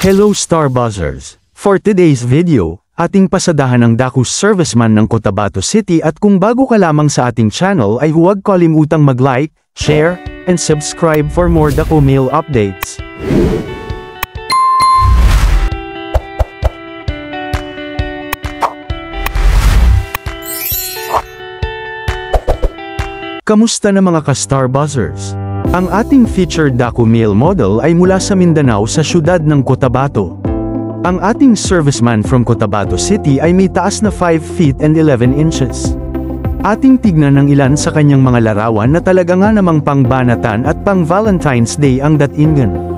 Hello Star Buzzers! For today's video, ating pasadahan ang Daku Serviceman ng Cotabato City at kung bago ka lamang sa ating channel ay huwag kalimutang mag-like, share, and subscribe for more Daku Mail updates. Kamusta na mga ka-Star Buzzers? Ang ating featured Daku Mail model ay mula sa Mindanao sa siyudad ng Cotabato. Ang ating serviceman from Cotabato City ay may taas na 5 feet and 11 inches. Ating tignan ng ilan sa kanyang mga larawan na talaga nga namang pang-banatan at pang-Valentine's Day ang datingan.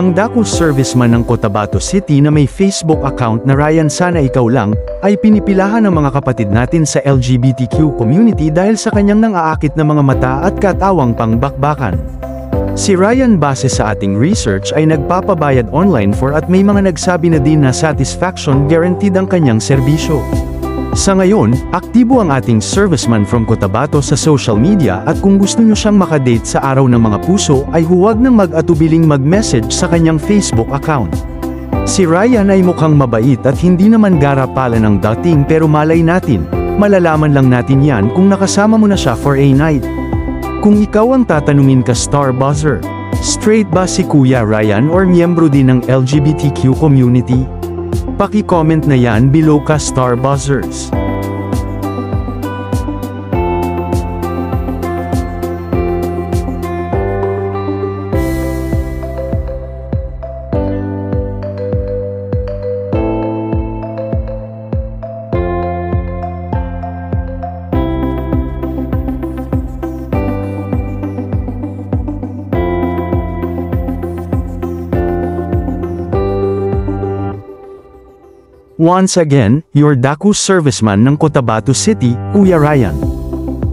Ang Daku Serviceman ng Cotabato City na may Facebook account na Ryan Sana Ikaw Lang, ay pinipilahan ng mga kapatid natin sa LGBTQ community dahil sa kanyang nang-aakit na mga mata at katawang pangbakbakan. Si Ryan base sa ating research ay nagpapabayad online for at may mga nagsabi na din na satisfaction guaranteed ang kanyang serbisyo. Sa ngayon, aktibo ang ating serviceman from Cotabato sa social media at kung gusto nyo siyang makadate sa araw ng mga puso ay huwag nang mag-atubiling mag-message sa kanyang Facebook account. Si Ryan ay mukhang mabait at hindi naman garapalan ng dating pero malay natin, malalaman lang natin yan kung nakasama mo na siya for a night. Kung ikaw ang tatanungin ka Star Buzzer, straight ba si Kuya Ryan or miyembro din ng LGBTQ community? Paki-comment na yan below ka Star Buzzers. Once again, your Daku Serviceman ng Cotabato City, Kuya Ryan.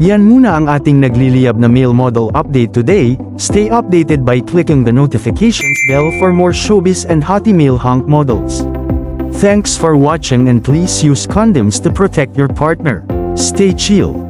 Yan muna ang ating nagliliyab na mail model update today. Stay updated by clicking the notifications bell for more showbiz and hottie mail hunk models. Thanks for watching and please use condoms to protect your partner. Stay chill.